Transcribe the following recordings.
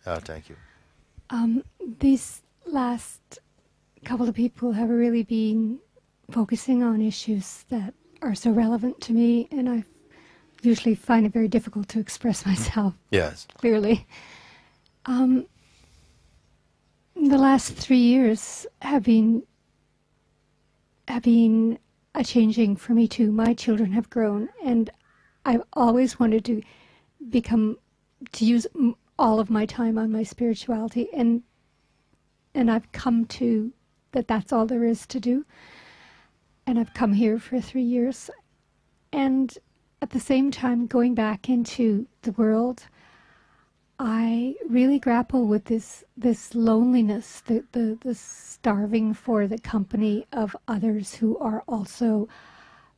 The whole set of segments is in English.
Thank you. These last couple of people have really been focusing on issues that are so relevant to me, and I usually find it very difficult to express myself clearly. The last 3 years have been a changing for me too. My children have grown, and I've always wanted to use all of my time on my spirituality, and I've come to that that's all there is to do. And I've come here for 3 years, and at the same time going back into the world, I really grapple with this loneliness, the starving for the company of others who are also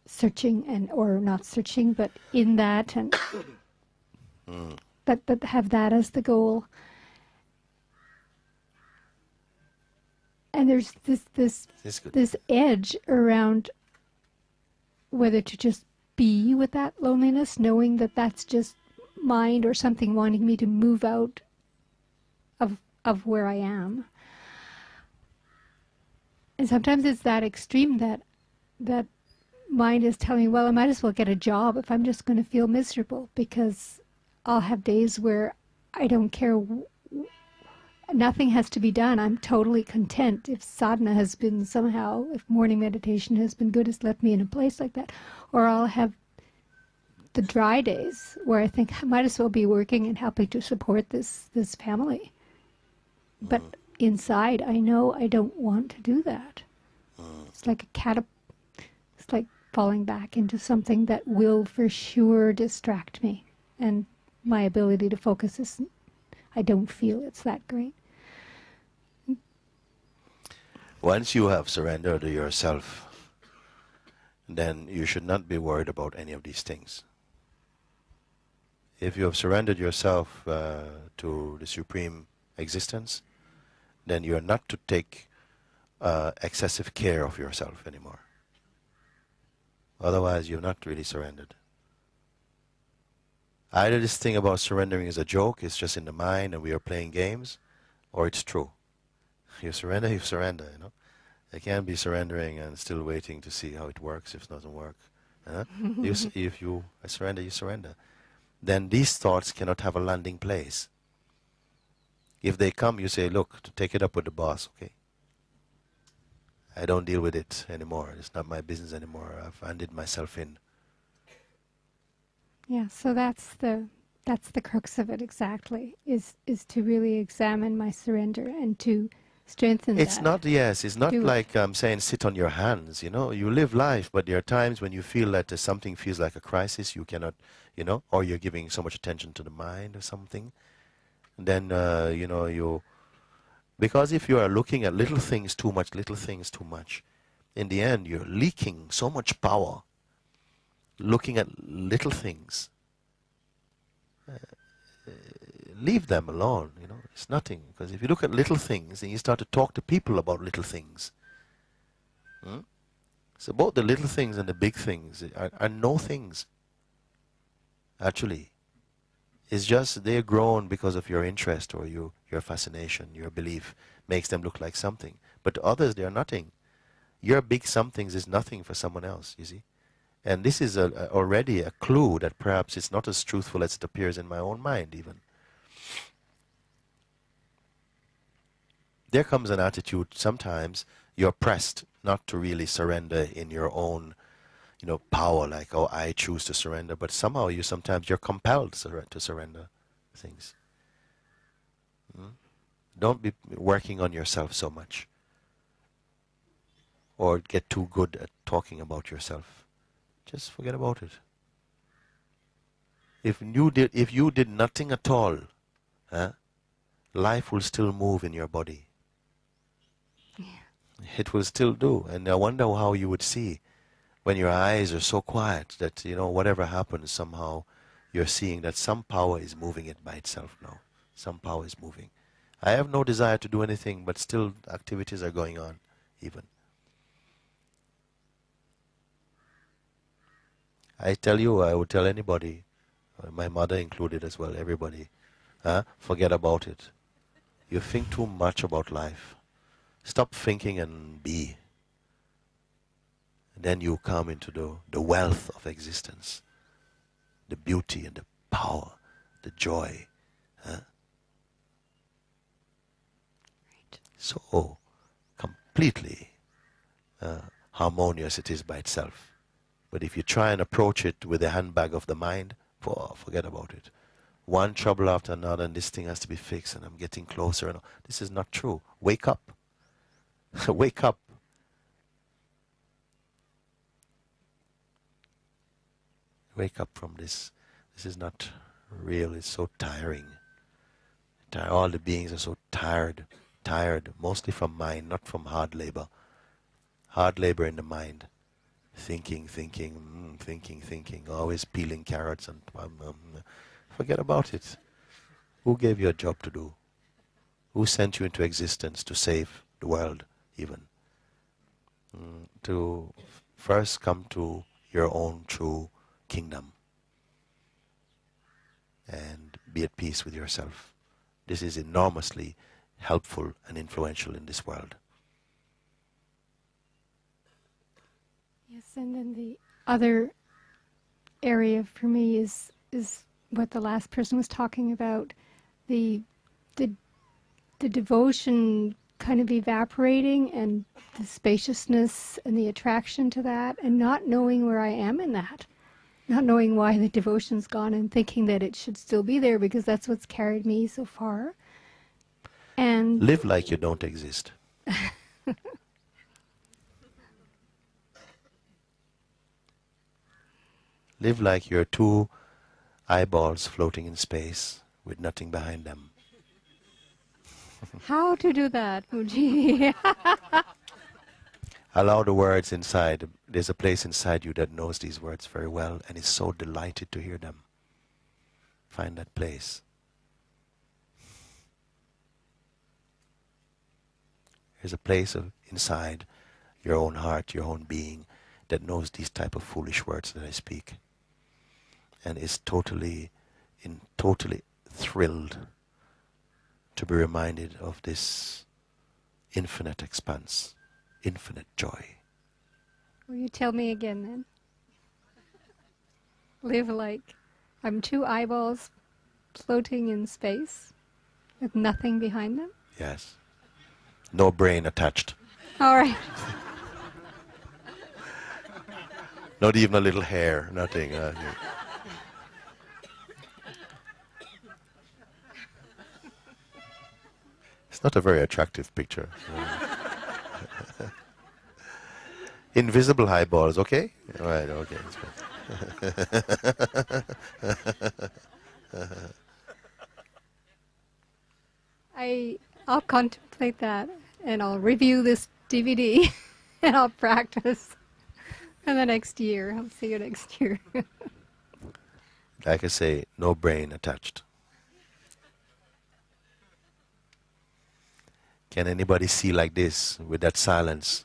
searching or not searching, but in that, and that have that as the goal. And there's this edge around whether to just be with that loneliness, knowing that that's just mind or something wanting me to move out of where I am. And sometimes it's that extreme that mind is telling me, well, I might as well get a job if I'm just going to feel miserable, because I'll have days where I don't care. Nothing has to be done. I'm totally content. If sadhana has been somehow, if morning meditation has been good, it's left me in a place like that. Or I'll have the dry days where I think I might as well be working and helping to support this family. But inside, I know I don't want to do that. It's like it's like falling back into something that will for sure distract me. And my ability to focus isn't, I don't feel it's that great. Once you have surrendered to yourself, then you should not be worried about any of these things. If you have surrendered yourself to the Supreme Existence, then you are not to take excessive care of yourself anymore. Otherwise, you've not really surrendered. Either this thing about surrendering is a joke, it's just in the mind and we are playing games, or it's true. You surrender, you know. You can't be surrendering and still waiting to see how it works if it doesn't work. If you surrender, you surrender. Then these thoughts cannot have a landing place. If they come, you say, look, to take it up with the boss, okay? I don't deal with it anymore. It's not my business anymore. I've handed myself in. Yeah, so that's the crux of it exactly, is to really examine my surrender and to strengthen it's that. It's not like I'm saying sit on your hands, you know. You live life, but there are times when you feel that something feels like a crisis, you cannot, you know, or you're giving so much attention to the mind or something. Then, you know, because if you are looking at little things too much, in the end you're leaking so much power looking at little things. Leave them alone, you know, it's nothing. Because if you look at little things and you start to talk to people about little things, so both the little things and the big things are no things, actually. It's just they're grown because of your interest or your fascination, your belief makes them look like something. But to others, they are nothing. Your big somethings is nothing for someone else, you see. And this is already a clue that perhaps it's not as truthful as it appears in my own mind even. There comes an attitude, sometimes you're pressed not to really surrender in your own, you know, power, like, oh, I choose to surrender, but somehow sometimes you're compelled to surrender things. Don't be working on yourself so much, or get too good at talking about yourself. Just forget about it. If you did nothing at all, life will still move in your body. It will still do. And I wonder how you would see when your eyes are so quiet that, you know, whatever happens, somehow you're seeing that some power is moving it by itself now. Some power is moving. I have no desire to do anything, but still activities are going on even. I tell you, I would tell anybody, my mother included as well, everybody, forget about it. You think too much about life. Stop thinking and be. And then you come into the wealth of existence, the beauty and the power, the joy. Huh? Right. So completely harmonious it is by itself. But if you try and approach it with the handbag of the mind, forget about it. One trouble after another, and this thing has to be fixed, and I'm getting closer. And this is not true. Wake up. Wake up. Wake up from this. This is not real. It's so tiring. All the beings are so tired. Tired, mostly from mind, not from hard labor. Hard labor in the mind. Thinking, always peeling carrots and forget about it. Who gave you a job to do? Who sent you into existence to save the world, even? To first come to your own true kingdom and be at peace with yourself. This is enormously helpful and influential in this world. Yes, and then the other area for me is what the last person was talking about, the devotion kind of evaporating and the spaciousness and the attraction to that, and not knowing where I am in that, not knowing why the devotion's gone and thinking that it should still be there because that's what's carried me so far. And live like you don't exist. Live like you're two eyeballs floating in space with nothing behind them. How to do that, Mooji? Allow the words inside. There's a place inside you that knows these words very well and is so delighted to hear them. Find that place. There's a place inside your own heart, your own being, that knows these type of foolish words that I speak, and is totally thrilled to be reminded of this infinite expanse, infinite joy. Will you tell me again then? Live like I'm two eyeballs floating in space with nothing behind them? Yes. No brain attached. All right. Not even a little hair, nothing. It's not a very attractive picture. Invisible eyeballs, okay? All right, okay. I'll contemplate that, and I'll review this DVD, and I'll practice. And the next year, I'll see you next year. Like I say, no brain attached. Can anybody see like this, with that silence,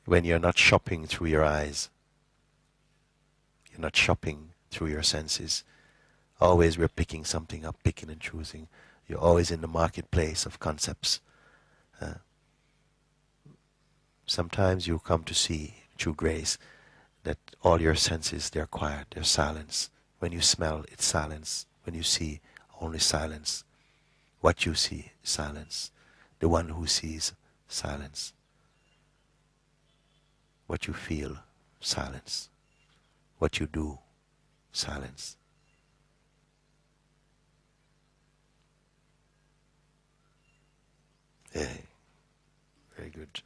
when you're not shopping through your eyes? You're not shopping through your senses. Always we're picking something up, picking and choosing. You're always in the marketplace of concepts. Sometimes you come to see, through grace, that all your senses, they're quiet, they're silence. When you smell, it's silence. When you see, only silence. What you see, silence. The one who sees, silence. What you feel, silence. What you do, silence. Hey, very good.